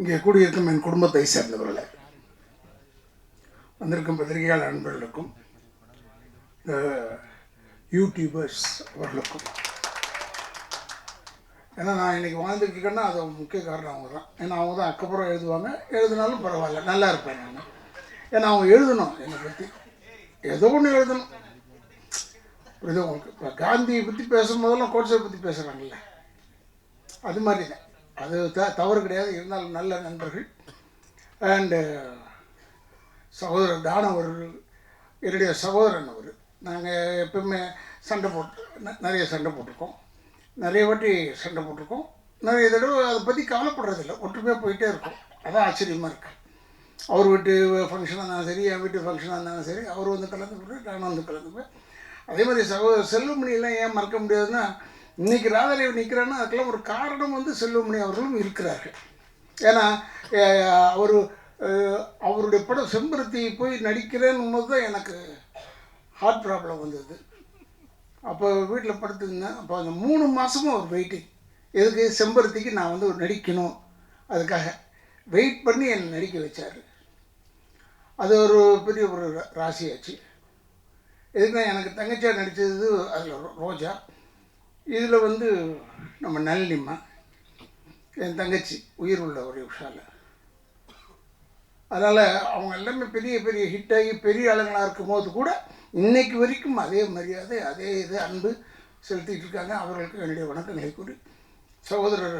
இங்கே கூடியிருக்கும் என் குடும்பத்தை சேர்ந்தவர்களே, வந்திருக்கும் பத்திரிகையாளர் நண்பர்களுக்கும் யூடியூபர்ஸ் அவர்களுக்கும், ஏன்னா நான் இன்றைக்கி வாழ்ந்துருக்கேன்னா அது முக்கிய காரணம் அவங்க தான். ஏன்னா அவங்க தான் அக்கப்புறம் எழுதுவாங்க, எழுதினாலும் பரவாயில்ல, நல்லா இருப்பேன் நான். ஏன்னா அவங்க எழுதணும், என்னை பற்றி ஏதோ ஒன்று எழுதணும். புரியுது உங்களுக்கு? இப்போ காந்தியை பற்றி பேசும்போதெல்லாம் கோட்ஸை பற்றி பேசுகிறாங்கல்ல, அது மாதிரி தான். அது தவறு கிடையாது. இருந்தாலும் நல்ல நண்பர்கள். அண்டு சகோதரர் தான அவர்கள் என்னுடைய சகோதரன். அவர் நாங்கள் எப்பவுமே சண்டை நிறைய சண்டை போட்டிருக்கோம், நிறைய வாட்டி சண்டை போட்டிருக்கோம், நிறைய தடவை அதை பற்றி கவலைப்படுறதில்லை, ஒற்றுமையாக போயிட்டே இருக்கும். அதான் ஆச்சரியமாக இருக்குது. அவர் வீட்டு ஃபங்க்ஷனாக இருந்தாலும் சரி, என் வீட்டு ஃபங்க்ஷனாக இருந்தாலும் சரி, அவர் வந்து கலந்துக்கிட்டு நானும் வந்து கலந்துப்பேன். அதே மாதிரி சகோதரர் செல்வமணியெல்லாம் ஏன் மறக்க முடியாதுன்னா, இன்றைக்கி ராதாதேவி நிற்கிறான்னா அதுக்கெல்லாம் ஒரு காரணம் வந்து செல்வமணி அவர்களும் இருக்கிறார்கள். ஏன்னா அவருடைய படம் செம்பருத்தி போய் நடிக்கிறேன்னு போது தான் எனக்கு ஹார்ட் ப்ராப்ளம் வந்தது. அப்போ வீட்டில் படுத்துருந்தேன். அப்போ அந்த 3 மாதமும் ஒரு வெயிட்டிங். எதுக்கு? செம்பருத்திக்கு நான் வந்து நடிக்கணும், அதுக்காக வெயிட் பண்ணி என்னை நடிக்க வச்சார். அது ஒரு பெரிய ஒரு ராசியாச்சு. எதுக்குன்னா எனக்கு தங்கச்சியாக நடித்தது அதில் ரோஜா, இதில் வந்து நம்ம நளினிமா, என் தங்கச்சி உயிர் உள்ள ஒரு விஷால. அதனால் அவங்க எல்லாமே பெரிய பெரிய ஹிட்டாகி பெரிய ஆளுங்களாக இருக்கும்போது கூட இன்றைக்கு வரைக்கும் அதே மரியாதை, அதே இது அன்பு செலுத்திட்டு இருக்காங்க. அவர்களுக்கு என்னுடைய வணக்கங்களை கூறி, சகோதரர்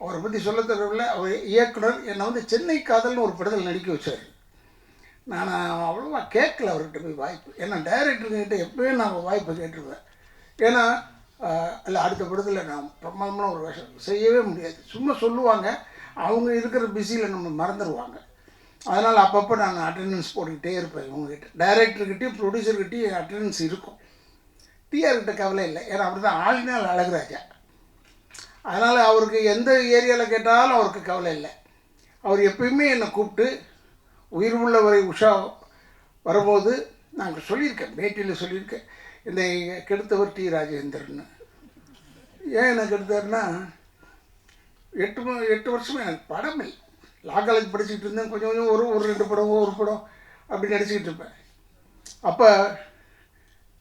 அவரை பற்றி சொல்ல தரவில்லை. அவர் இயக்குனர் என்னை வந்து சென்னை காதல்னு ஒரு படத்தில் நடிக்க வச்சார். நான் அவ்வளோவா கேட்கல அவர்கிட்ட போய் வாய்ப்பு. ஏன்னா டைரக்டருங்கிட்ட எப்போயும் நான் வாய்ப்பை கேட்டுருவேன். ஏன்னா இல்லை, அடுத்த படத்தில் நான் பிரமாதமான ஒரு வேஷம் செய்யவே முடியாது. சும்மா சொல்லுவாங்க, அவங்க இருக்கிற பிஸியில் நம்ம மறந்துடுவாங்க. அதனால் அப்பப்போ நான் அட்டெண்டன்ஸ் போட்டுக்கிட்டே இருப்பேன். இவங்ககிட்ட டைரக்டர்கிட்டையும் ப்ரொடியூசர்கிட்டையும் அட்டெண்டன்ஸ் இருக்கும். டிஆர்கிட்ட கவலை இல்லை, ஏன்னா அப்படி தான் ஆளினால் அழகுராஜா. அதனால் அவருக்கு எந்த ஏரியாவில் கேட்டாலும் அவருக்கு கவலை இல்லை. அவர் எப்பயுமே என்னை கூப்பிட்டு, உயிர் உள்ளவரை உஷா வரும்போது நாங்கள் சொல்லியிருக்கேன், பேட்டியில் சொல்லியிருக்கேன், இந்த கெடுத்தவர் டி ராஜேந்திரன். ஏன் என்ன கெடுத்தாருன்னா, 8 வருஷமாக எனக்கு படம் இல்லை. லா காலேஜ் படிச்சுக்கிட்டு இருந்தேன். கொஞ்சம் கொஞ்சம் ஒரு 2 படம் ஒரு படம் அப்படி நடிச்சுக்கிட்டு இருப்பேன். அப்போ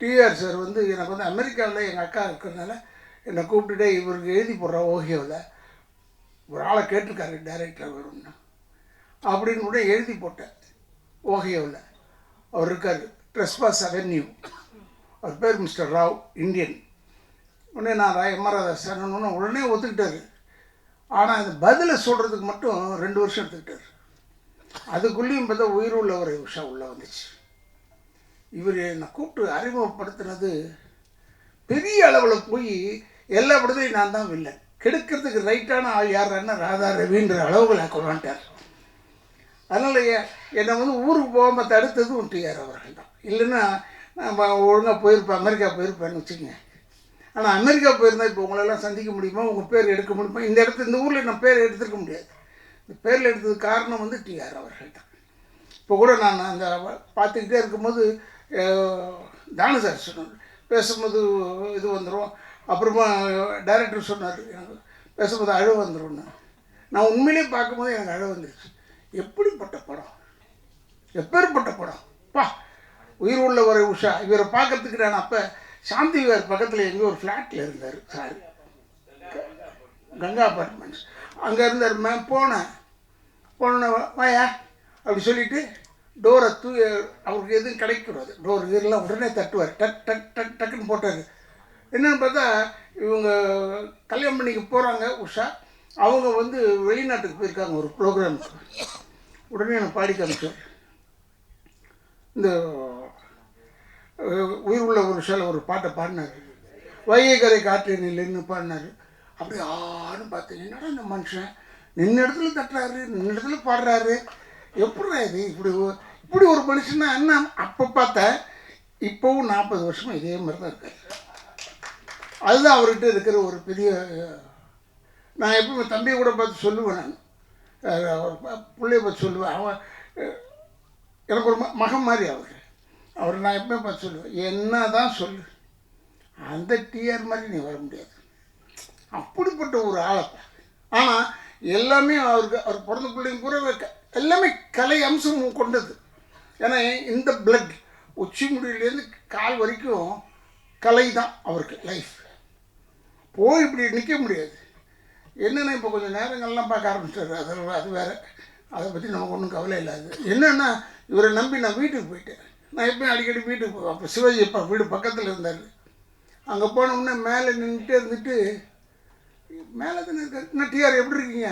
டிஆர் சார் வந்து எனக்கு வந்து அமெரிக்காவில் எங்கள் அக்கா இருக்கிறதுனால என்னை கூப்பிட்டுட்டே, இவருக்கு எழுதி போடுற ஓஹியோவில் ஒரு ஆளை கேட்டிருக்காரு டைரக்டர் வரும்னா அப்படின்னு கூட எழுதி போட்டேன். ஓஹியோவில் அவர் இருக்கார், ட்ரெஸ்பாஸ் அவென்யூ. அவர் பேர் மிஸ்டர் ராவ், இந்தியன். உடனே நான் எம்ஆர் ராதாகிருஷ்ணன் உடனே ஒத்துக்கிட்டார். ஆனால் அந்த பதிலை சொல்கிறதுக்கு மட்டும் 2 வருஷம் எடுத்துக்கிட்டார். அதுக்குள்ளேயும் பார்த்தா உயிர் உள்ள ஒரு விஷயம் உள்ளே வந்துச்சு. இவர் என்னை கூப்பிட்டு அறிமுகப்படுத்தினது பெரிய அளவில் போய் எல்லா படத்தையும் நான் தான் வில்லை. கெடுக்கிறதுக்கு ரைட்டான ஆள் யாருன்னா ராதா ரவின்ற அளவுகளை கொண்டாண்டார். அதனால் என்னை வந்து ஊருக்கு போகாமல் தடுத்ததும் டிஆர் அவர்கள் தான். இல்லைன்னா நான் ஒழுங்காக போயிருப்பேன், அமெரிக்கா போயிருப்பேன்னு வச்சுக்கோங்க. ஆனால் அமெரிக்கா போயிருந்தால் இப்போ உங்களெல்லாம் சந்திக்க முடியுமா, உங்கள் பேர் எடுக்க முடியுமா? இந்த ஊரில் நான் பேர் எடுத்துருக்க முடியாது. இந்த பேரில் எடுத்ததுக்கு காரணம் வந்து டிஆர் அவர்கள் தான். இப்போ கூட நான் அந்த பார்த்துக்கிட்டே இருக்கும்போது தான சார் சொன்னார், பேசும்போது இது வந்துடும். அப்புறமா டைரக்டர் சொன்னார், எனக்கு பேசும்போது அழ வந்துடும்னு. நான் உண்மையிலே பார்க்கும்போது எனக்கு அழ வந்துடுச்சு. எப்படிப்பட்ட படம், எப்பேற்பட்ட படம் பா! உயிர் உள்ள ஒரு உஷா. இவரை பார்க்கறதுக்கு நான் அப்போ சாந்தி விகார் பக்கத்தில் எங்கேயோ ஒரு ஃப்ளாட்டில் இருந்தார் சார், கங்கா அப்பார்ட்மெண்ட்ஸ். அங்கே இருந்தார். மேம் போனேன் வாயா அப்படி சொல்லிவிட்டு டோரை அவருக்கு எதுவும் கிடைக்கூடாது, டோர் இதெல்லாம் உடனே தட்டுவார். டக் டக் டக் டக்குன்னு போட்டார். என்னென்னு பார்த்தா இவங்க கல்யாணம் பண்ணிக்க போகிறாங்க உஷா. அவங்க வந்து வெளிநாட்டுக்கு போயிருக்காங்க ஒரு ப்ரோக்ராமுக்கு. உடனே எனக்கு பாடி காமிச்சார். இந்த உயிர் உள்ள ஒரு விஷயம் ஒரு பாட்டை பாடினார். வைகரை காற்று நில்லுன்னு பாடினார். அப்படி ஆன்னு பார்த்தேன், என்னடா இந்த மனுஷன் நின்ன இடத்துல தட்டுறாரு, நின்ன இடத்துல பாடுறாரு, எப்படிடா இது இப்படி ஒரு மனுஷன்னா என்ன? அப்போ பார்த்தேன். இப்போவும் 40 வருஷமாக இதே மாதிரி தான் இருக்காரு. அதுதான் அவர்கிட்ட இருக்கிற ஒரு பெரிய. நான் எப்போ தம்பியை கூட பார்த்து சொல்லுவேன், நான் பிள்ளைய பார்த்து சொல்லுவேன். அவன் எனக்கு ஒரு மகன் மாதிரி அவர் நான் எப்பவுமே பார்த்து சொல்லுவேன், என்ன தான் சொல்லு, அந்த டிஆர் மாதிரி நீ வர முடியாது. அப்படிப்பட்ட ஒரு ஆளை. ஆனால் எல்லாமே அவர் பிறந்த பிள்ளைங்க பூரா எல்லாமே கலை அம்சம் கொண்டது. ஏன்னா இந்த பிளட் உச்சி முடியிலேருந்து கால் வரைக்கும் கலை தான் அவருக்கு லைஃப். போய் இப்படி நிற்க முடியாது. என்னென்னா இப்போ கொஞ்சம் நேரங்கள்லாம் பார்க்க ஆரம்பிச்சிட்டாரு. அது வேறு, அதை பற்றி நமக்கு ஒன்றும் கவலை இல்லாது. என்னென்னா இவரை நம்பி நான் வீட்டுக்கு போயிட்டேன். நான் எப்பயும் அடிக்கடி வீட்டுக்கு போவேன். அப்போ சிவாஜி அப்பா வீடு பக்கத்தில் இருந்தார். அங்கே போனோம்னா மேலே நின்றுட்டே இருந்துட்டு, மேலே தானே இருக்கார், இன்னும் டிஆர் எப்படி இருக்கீங்க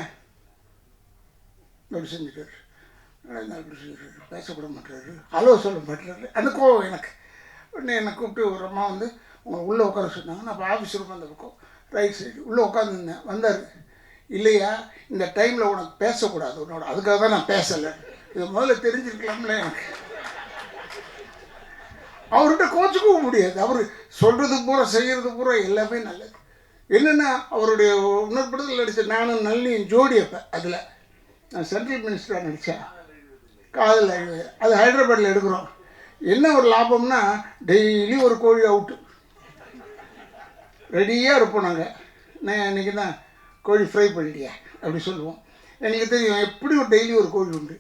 அப்படி செஞ்சுட்டார். அப்படி செஞ்சுட்டாரு, பேசக்கூட மாட்டாரு, ஹலோ சொல்ல மாட்டாரு. அந்த கோவம் எனக்கு. உடனே என்னை கூப்பிட்டு ஒரு அம்மா வந்து உங்களை உள்ளே உட்கார சொன்னாங்க. நான் இப்போ ஆஃபீஸ் ரூம் அந்த பக்கம் ரைட் சைடு உள்ளே உட்காந்துருந்தேன். வந்தார். இல்லையா இந்த டைமில் உனக்கு பேசக்கூடாது உன்னோட, அதுக்காக தான் நான் பேசலை. இது முதல்ல தெரிஞ்சிருக்கலாம்ல எனக்கு. அவர்கிட்ட கோச்சுக்கவும் முடியாது. அவர் சொல்கிறது பூரா செய்கிறது பூரா எல்லாமே நல்லது. என்னென்னா அவருடைய இன்னொரு படத்தில் நடித்த நானும் நல்லியும் ஜோடி. அப்போ அதில் நான் சென்ட்ரல் மினிஸ்டராக நடித்தேன். காதல் அது ஹைதராபாத்தில் எடுக்கிறோம். என்ன ஒரு லாபம்னா டெய்லி ஒரு கோழி அவுட்டு ரெடியாக இருப்போம் நாங்கள். நான் இன்றைக்கி தான் கோழி ஃப்ரை பண்ணிட்டியா அப்படி சொல்லுவோம். எனக்கு தெரியும் எப்படி ஒரு டெய்லி ஒரு கோழி உண்டு.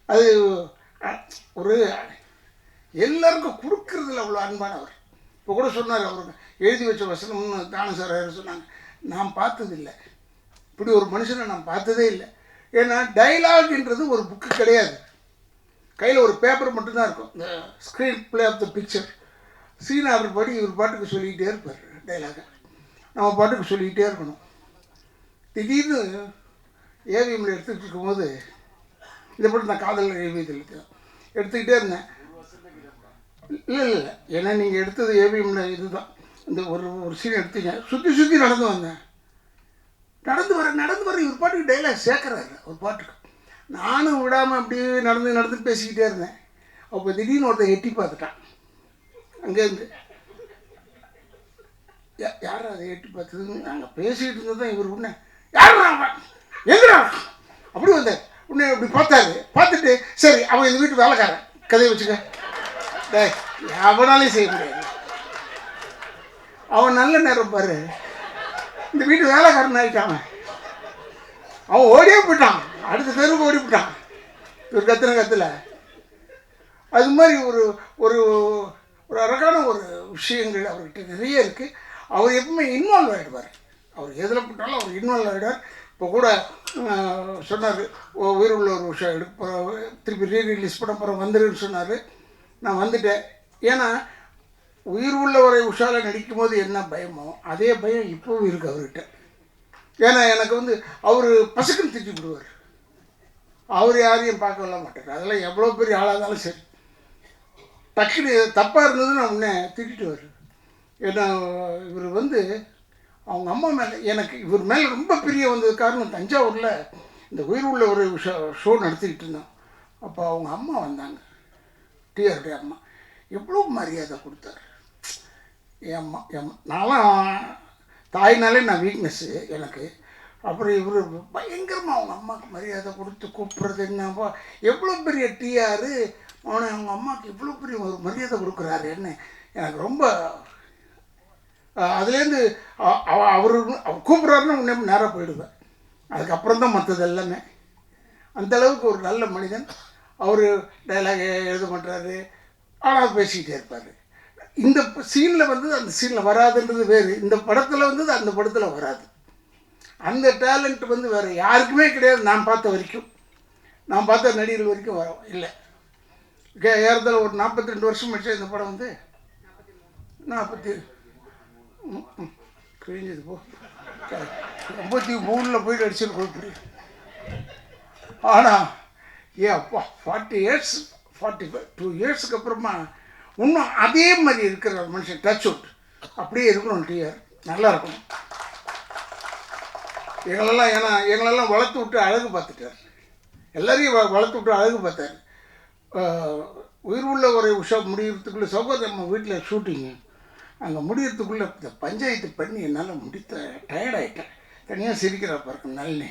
அது ஒரு எல்லாருக்கும் கொடுக்கறதுல அவ்வளோ அன்பானவர். இப்போ கூட சொன்னார், அவருக்கு எழுதி வச்ச வசனம்னு தானு சார் சொன்னாங்க. நான் பார்த்ததில்லை இப்படி ஒரு மனுஷனை, நான் பார்த்ததே இல்லை. ஏன்னா டைலாக்ன்றது ஒரு புக்கு கிடையாது. கையில் ஒரு பேப்பர் மட்டும்தான் இருக்கும், இந்த screenplay of the picture. Scene order படி இவர் பாட்டுக்கு சொல்லிக்கிட்டே இருப்பார் டைலாகை. நம்ம பாட்டுக்கு சொல்லிக்கிட்டே இருக்கணும். திடீர்னு ஏவிஎம்மில் எடுத்துகிட்டு இருக்கும்போது, இந்த படம் நான் காதல் ஏவியத்தில் எடுத்துக்கிட்டே இருந்தேன். இல்லை ஏன்னா நீங்கள் எடுத்தது ஏவிஎம்மில் இதுதான். இந்த ஒரு சீன் எடுத்தீங்க, சுற்றி நடந்து வந்தேன். நடந்து வர இவர் பாட்டுக்கு டைலாக் சேர்க்குறாரு ஒரு பாட்டுக்கு. நானும் விடாமல் அப்படியே நடந்து பேசிக்கிட்டே இருந்தேன். அப்போ திடீர்னு ஒருத்தர் எட்டி பார்த்துட்டான் அங்கேருந்து. யாரும் அதை எட்டி பார்த்தது, நாங்கள் பேசிக்கிட்டு இருந்தது தான். இவர் உடனே யாரும் எங்கடா அப்படி வந்தார். உடனே அப்படி பார்த்தாரு. பார்த்துட்டு சரி அவன் இந்த வீட்டு வேலைக்காரன், கதையை வச்சுக்க, டே எவனாலையும் செய்ய முடியாது, அவன் நல்ல நேரம் பாரு, இந்த வீட்டு வேலைக்காரன் ஆகிட்டான். அவன் ஓடியே போயிட்டான், அடுத்த தெருவுக்கு ஓடி போயிட்டான். இவர் கத்துல அது மாதிரி ஒரு ஒரு ஒரு அழகான ஒரு விஷயங்கள் அவர்கிட்ட நிறைய இருக்குது. அவர் எப்பவுமே இன்வால்வ் ஆகிடுவார். அவர் எதில் போட்டாலும் அவர் இன்வால்வ் ஆகிடுவார். இப்போ கூட சொன்னார், உயிர் உள்ள ஒரு விஷயம் எடுக்க திருப்பி ரீரிலீஸ் பண்ண போகிற வந்துருன்னு சொன்னார். நான் வந்துட்டேன். ஏன்னா உயிர் உள்ளவரை உஷாவில் நடிக்கும் போது என்ன பயமோ அதே பயம் இப்போவும் இருக்குது அவர்கிட்ட. ஏன்னா எனக்கு வந்து அவர் பசக்குன்னு திட்டி விடுவார். அவர் யாரையும் பார்க்க மாட்டார். அதெல்லாம் எவ்வளோ பெரிய ஆளாக இருந்தாலும் சரி, டக்குனு தப்பாக இருந்ததுன்னு நான் உடனே திட்டிட்டு. ஏன்னா இவர் வந்து அவங்க அம்மா மேலே எனக்கு இவர் மேலே ரொம்ப பிரிய வந்தது காரணம், தஞ்சாவூரில் இந்த உயிர் உள்ள ஒரு ஷோ நடத்திக்கிட்டு இருந்தோம். அப்போ அவங்க அம்மா வந்தாங்க, டிஆருடைய அம்மா. எவ்வளோ மரியாதை கொடுத்தாரு என் அம்மா. நான்லாம் தாய்னாலே நான் வீக்னஸ்ஸு எனக்கு. அப்புறம் இவர் பயங்கரமாக அவங்க அம்மாவுக்கு மரியாதை கொடுத்து கூப்பிட்றது என்னப்பா, எவ்வளோ பெரிய டிஆர் அவனை அவங்க அம்மாவுக்கு எவ்வளோ பெரிய ஒரு மரியாதை கொடுக்குறாரு என்ன. எனக்கு ரொம்ப அதுலேருந்து அவர் கூப்பிட்றாருன்னு உடனே நேராக போயிடுவேன். அதுக்கப்புறம் தான் மற்றது எல்லாமே. அந்தளவுக்கு ஒரு நல்ல மனிதன். அவர் டைலாக் எழுத மாட்டார், ஆனால் பேசிக்கிட்டே இருப்பார். இந்த சீனில் வந்து அந்த சீனில் வராதுன்றது வேறு, இந்த படத்தில் வந்தது அந்த படத்தில் வராது. அந்த டேலண்ட் வந்து வேறு யாருக்குமே கிடையாது. நான் பார்த்த வரைக்கும், நான் பார்த்த நடிகர்கள் வரைக்கும் வர இல்லை. ஏறதால ஒரு 42 வருஷம் ஆச்சு இந்த படம் வந்து. 40 கிழிஞ்சது போ, 53 போயிட்டு அடிச்சுன்னு கொடுப்பி. ஆனால் அப்பா 40 இயர்ஸ் 42 இயர்ஸுக்கு அப்புறமா இன்னும் அதே மாதிரி இருக்கிற ஒரு மனுஷன் டச் அவுட் அப்படியே இருக்கணும். டிஆர் நல்லா இருக்கணும். எங்களெல்லாம் வளர்த்து விட்டு அழகு பார்த்துட்டார். எல்லாரையும் வளர்த்து விட்டு அழகு பார்த்தார். உயிர் உள்ள ஒரு உஷா முடிகிறதுக்குள்ளே சௌகரியம் நம்ம வீட்டில் ஷூட்டிங்கு அங்கே முடிகிறதுக்குள்ளே இந்த பஞ்சாயத்து பண்ணி என்னால் முடித்த டயர்டாயிட்டேன். தனியாக சிரிக்கிறா பாருங்க நல்லே,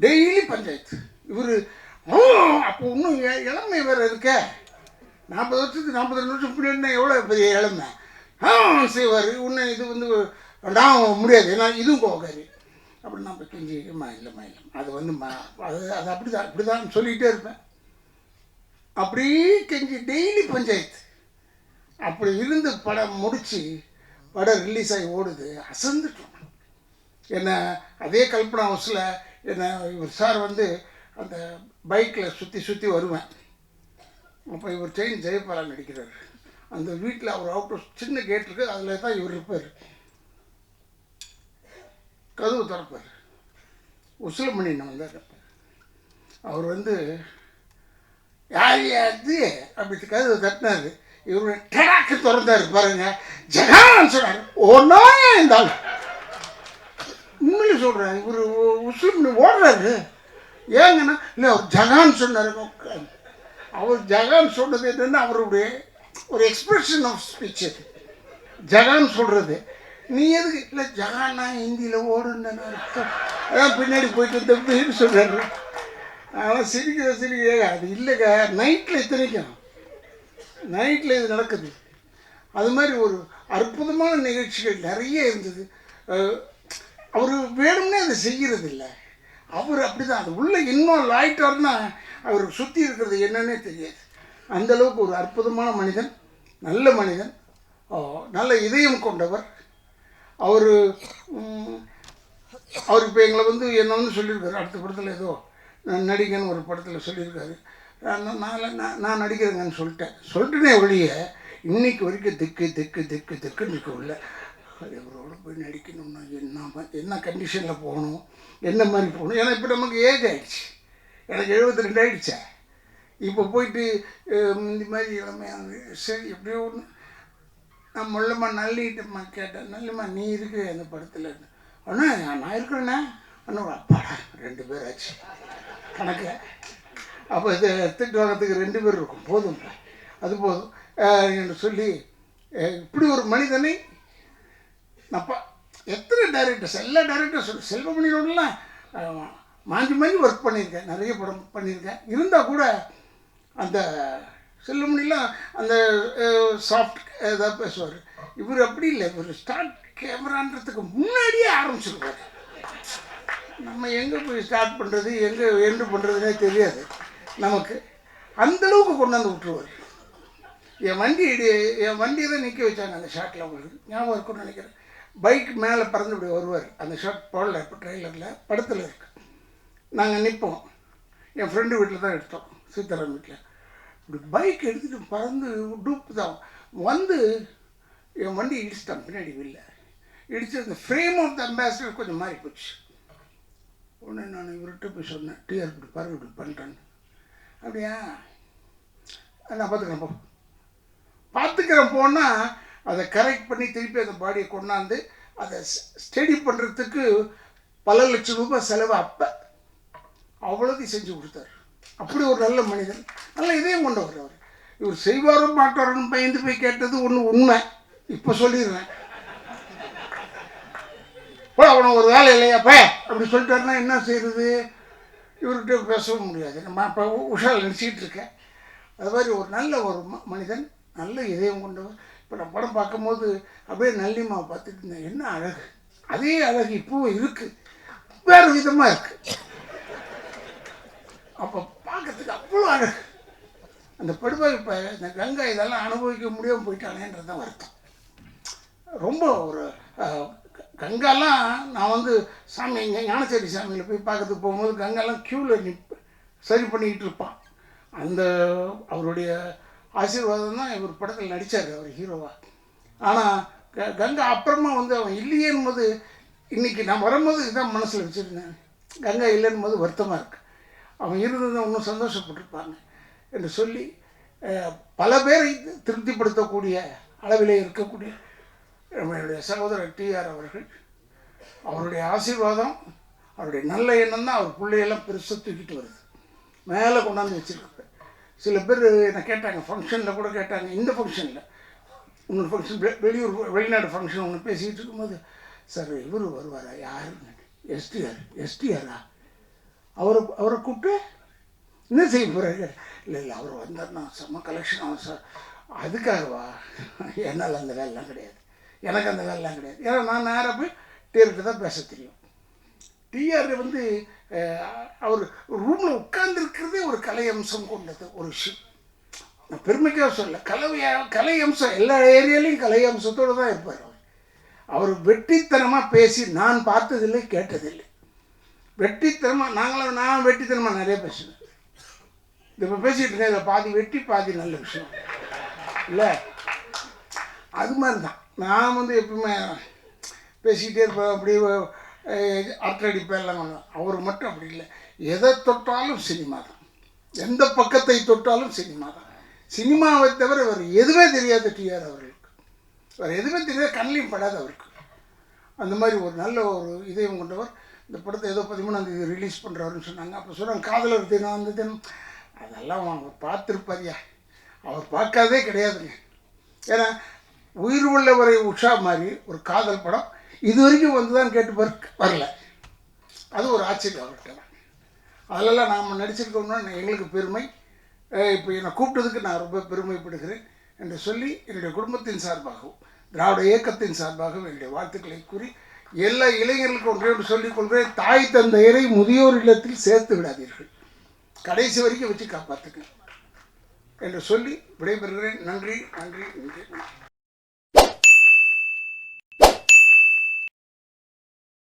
டெய்லி பஞ்சாயத்து. இவர் அப்போ இன்னும் இளமை வேறு இருக்க, 40 வருஷத்துக்கு 42 வருஷம் பின்னாடி எவ்வளோ பெரிய இளமை செய்வார். இன்னும் இது வந்து நான் முடியாது, ஏன்னா இதுவும் கோகாரி. அப்படின்னு நான் இப்போ கெஞ்சி இல்லைம்மா இல்லைம்மா அது வந்து அது அது அப்படி தான் சொல்லிகிட்டே இருப்பேன். அப்படியே கெஞ்சி டெய்லி பஞ்சாயத்து. அப்படி இருந்து படம் முடித்து படம் ரிலீஸ் ஆகி ஓடுது. அசந்துட்டோம். என்னை அதே கல்பனா ஹவுஸில் என்னை இவர் சார் வந்து அந்த பைக்கில் சுற்றி வருவேன். அப்போ இவர் செயின் ஜெயபாலா நடிக்கிறார். அந்த வீட்டில் அவர் அவுட் சின்ன கேட் இருக்குது, அதில் தான் இவர் இருப்பார். கதவு திறப்பார். உசிலமணின்னு வந்தார். அவர் வந்து யார் அது அப்படி கதவு தட்டினார். இவர் டேராக்கு திறந்தார். பாருங்க, ஜெகான் சொன்னார். ஒன்றா இருந்தால் உண்மையில சொல்கிறேன். இவர் உசிலமணி ஓடுறாரு. ஏங்கன்னா இல்லை அவர் ஜகான் சொன்னார். அவர் ஜகான் சொன்னது என்னென்னா அவருடைய ஒரு எக்ஸ்பிரஷன் ஆஃப் ஸ்பீச். ஜகான் சொல்கிறது. நீ எதுக்கு இல்லை ஜகான்னா ஹிந்தியில் ஓடுன்னு அர்த்தம். அதான் பின்னாடி போயிட்டு தம்பின்னு சொல்கிறாரு. ஆனால் சிரிக்க அது இல்லைங்க. நைட்டில் இத்தனைக்கும் நைட்டில் இது நடக்குது. அது மாதிரி ஒரு அற்புதமான நிகழ்ச்சிகள் நிறைய இருந்தது. அவர் வேணும்னே அதை செய்கிறது இல்லை. அவர் அப்படி தான் அது உள்ளே இன்வால்வ் ஆகிட்டார்னா அவருக்கு சுற்றி இருக்கிறது என்னன்னே தெரியாது. அந்தளவுக்கு ஒரு அற்புதமான மனிதன், நல்ல மனிதன், நல்ல இதயம் கொண்டவர். அவர் இப்போ எங்களை வந்து என்ன வந்து சொல்லியிருக்காரு. அடுத்த படத்தில் ஏதோ நடிகன்னு ஒரு படத்தில் சொல்லியிருக்காரு. நான் நடிக்கிறேங்கன்னு சொல்லிட்டேனே ஒழிய இன்னைக்கு வரைக்கும் திக்குன்னு இருக்கவில்லை. இவரோட போய் நடிக்கணும்னா என்ன கண்டிஷனில் போகணும், என்ன மாதிரி போகணும். ஏன்னா இப்போ நமக்கு ஏஜ் ஆகிடுச்சு. எனக்கு 72 ஆகிடுச்சா. இப்போ போயிட்டு இந்த மாதிரி இளமையாக சரி எப்படியோ ஒன்று நான் முள்ளம்மா நல்லிட்டம்மா கேட்டேன். நல்லம்மா நீ இருக்கு அந்த படத்தில். அண்ணா நான் இருக்கிறேண்ணா. அண்ணா அப்பாடா 2 பேர் ஆச்சு கணக்கு. அப்போ இது திட்டு வாங்கிறதுக்கு 2 பேர் இருக்கும், போதும் அது போதும் என்று சொல்லி இப்படி ஒரு மனிதனை நப்பா. எத்தனை டைரக்டர்ஸ், எல்லா டைரக்டர்ஸ் செல்வமணியோடலாம் மாஞ்சி ஒர்க் பண்ணியிருக்கேன், நிறைய படம் பண்ணியிருக்கேன். இருந்தால் கூட அந்த செல்வமணிலாம் அந்த சாஃப்ட் ஏதாவது பேசுவார். இவர் அப்படி இல்லை. இவர் ஸ்டார்ட் கேமரான்றதுக்கு முன்னாடியே ஆரம்பிச்சிருப்பார். நம்ம எங்கே போய் ஸ்டார்ட் பண்ணுறது எங்கே எண்டு பண்ணுறதுனே தெரியாது நமக்கு. அந்தளவுக்கு கொண்டாந்து விட்டுருவார். என் வண்டியை தான் நிற்க வச்சாங்க அந்த ஷாட்டில். உங்களுக்கு ஞாபகம் இருக்குன்னு நினைக்கிறேன். பைக் மேலே பறந்து இப்படி வருவார். அந்த ஷாட் போடல இப்போ ட்ரெய்லரில், படத்தில் இருக்குது. நாங்கள் நிற்போம். என் ஃப்ரெண்டு வீட்டில் தான் எடுத்தோம், சீத்தாராம் வீட்டில். இப்படி பைக் எடுத்துகிட்டு பறந்து டூப்பு தான் வந்து என் வண்டி இடிச்சிட்டான். பின்னாடி இல்லை இடிச்சு அந்த ஃப்ரேம் ஆஃப் த அம்பாசிடர் கொஞ்சம் மாறி போச்சு. உடனே நான் இவர்கிட்ட போய் சொன்னேன், டிஆர் இப்படி பாருங்க இப்படி பண்ணிட்டான்னு. அப்படியா நான் பார்த்துக்கிறேன் போனால் அதை கரெக்ட் பண்ணி திருப்பி அந்த பாடியை கொண்டாந்து அதை ஸ்டடி பண்ணுறதுக்கு பல லட்சம் ரூபாய் செலவு. அப்போ அவ்வளோதையும் செஞ்சு கொடுத்தார். அப்படி ஒரு நல்ல மனிதன், நல்ல இதயம் கொண்டவர். அவர் இவர் செய்வாரோ மாட்டாரோன்னு பயந்து போய் கேட்டது ஒன்று உண்மை. இப்போ சொல்லிடுறேன். அவனை ஒரு வேலை இல்லையாப்பா அப்படி சொல்லிட்டாருன்னா என்ன செய்கிறது? இவர்கிட்ட பேசவும் முடியாது. நம்ம இப்போ உஷால் நினச்சிக்கிட்டு இருக்கேன். அது மாதிரி ஒரு நல்ல ஒரு மனிதன், நல்ல இதயம் கொண்டவர். இப்போ நான் படம் பார்க்கும்போது அப்படியே நல்லிமாவை பார்த்துட்டு இருந்தேன். என்ன அழகு! அதே அழகு இப்போவும் இருக்குது, வேறு விதமாக இருக்குது. அப்போ பார்க்கறதுக்கு அவ்வளோ அழகு. அந்த படுபாய் இப்போ இந்த கங்கா இதெல்லாம் அனுபவிக்க முடியாமல் போயிட்டானேன்றது தான் வருத்தம். ரொம்ப ஒரு கங்காலாம் நான் வந்து சாமி இங்கே ஞானசேரி சாமியில் போய் பார்க்கறதுக்கு போகும்போது கங்காலாம் க்யூவில் சரி பண்ணிக்கிட்டு இருப்பான். அந்த அவருடைய ஆசீர்வாதம் தான் இவர் படத்தில் நடித்தார், அவர் ஹீரோவாக. ஆனால் கங்கா அப்புறமா வந்து அவன் இல்லையேன்னு போது இன்றைக்கி நான் வரும்போது இதுதான் மனசில் வச்சுருந்தேன். கங்கா இல்லைன்னு போது வருத்தமாக இருக்குது. அவன் இருந்தது இன்னும் சந்தோஷப்பட்டிருப்பாங்க என்று சொல்லி பல பேரை திருப்திப்படுத்தக்கூடிய அளவிலே இருக்கக்கூடிய நம்மளுடைய சகோதரர் டிஆர் அவர்கள், அவருடைய ஆசீர்வாதம், அவருடைய நல்ல எண்ணம் தான் அவர் பிள்ளையெல்லாம் பெருசாக தூக்கிட்டு வருது, மேலே கொண்டாந்து வச்சுருக்காங்க. சில பேர் என்னை கேட்டாங்க, ஃபங்க்ஷனில் கூட கேட்டாங்க. இந்த ஃபங்க்ஷனில் இன்னொரு ஃபங்க்ஷன், வெளிநாடு ஃபங்க்ஷன் ஒன்று பேசிகிட்டு இருக்கும்போது, சார் இவர் வருவாரா? யாருன்னு. எஸ்டிஆரா? அவரை கூப்பிட்டு என்ன செய்ய போகிறாரு? இல்லை அவர் வந்தார்னா செம்ம கலெக்ஷன் ஆகும் சார். அதுக்காகவா? என்னால் அந்த வேலைலாம் கிடையாது, எனக்கு அந்த வேலைலாம் கிடையாது. ஏன்னா நான் நேராக போய் டேரக்டர் தான் பேச தெரியும். டிஆர் வந்து அவர் ரூமில் உட்கார்ந்துருக்கிறதே ஒரு கலை அம்சம் கொண்டது ஒரு விஷயம். நான் பெருமைக்காக சொல்ல, கலை அம்சம் எல்லா ஏரியாலையும் கலை அம்சத்தோடு தான் இருப்பார். அவர் வெற்றித்தனமாக பேசி நான் பார்த்ததில்லை, கேட்டதில்லை. வெற்றித்தனமாக நான் வெற்றித்தனமாக நிறைய பேசுவேன். இப்போ பேசிகிட்டு இருக்கேன், இதில் பாதி வெட்டி பாதி நல்ல விஷயம் இல்லை. அது மாதிரி தான் நான் வந்து எப்பவுமே பேசிக்கிட்டே இருப்பேன். அப்படி அரட்டடிப்பேன் எல்லாம் பண்ணுவேன். அவர் மட்டும் அப்படி இல்லை. எதை தொட்டாலும் சினிமா தான், எந்த பக்கத்தை தொட்டாலும் சினிமா தான். சினிமாவை தவிர வேறு எதுவுமே தெரியாது டிஆர் அவர்களுக்கு. வேறு எதுவுமே தெரியாது, கண்ணிலையும் படாது அவருக்கு. அந்த மாதிரி ஒரு நல்ல ஒரு இதயம் கொண்டவர். இந்த படத்தை ஏதோ 13ஆம் தேதி ரிலீஸ் பண்ணுறாருன்னு சொன்னாங்க. அப்போ சொன்னாங்க காதலர் தினம் அந்த தினம். அதெல்லாம் அவங்க பார்த்துருப்பாரியா, அவர் பார்க்காதே கிடையாதுங்க. ஏன்னா உயிர் உள்ளவரை உஷா மாதிரி ஒரு காதல் படம் இது வரைக்கும் வந்து தான் கேட்டு வரல. அது ஒரு ஆச்சரியம் அவர்கிட்ட தான். அதிலெல்லாம் நாம் நடிச்சிருக்கோம்னா எங்களுக்கு பெருமை. இப்போ என்னை கூப்பிட்டதுக்கு நான் ரொம்ப பெருமைப்படுகிறேன் என்று சொல்லி என்னுடைய குடும்பத்தின் சார்பாகவும் திராவிட இயக்கத்தின் சார்பாகவும் என்னுடைய வாழ்த்துக்களை கூறி எல்லா இளைஞர்களுக்கும் ஒன்றையோடு சொல்லிக் கொள்கிறேன். தாய் தந்தையரை முதியோர் இல்லத்தில் சேர்த்து விடாதீர்கள், கடைசி வரைக்கும் வச்சு காப்பாற்றுங்க என்று சொல்லி விடைபெறுகிறேன். நன்றி நன்றி நன்றி.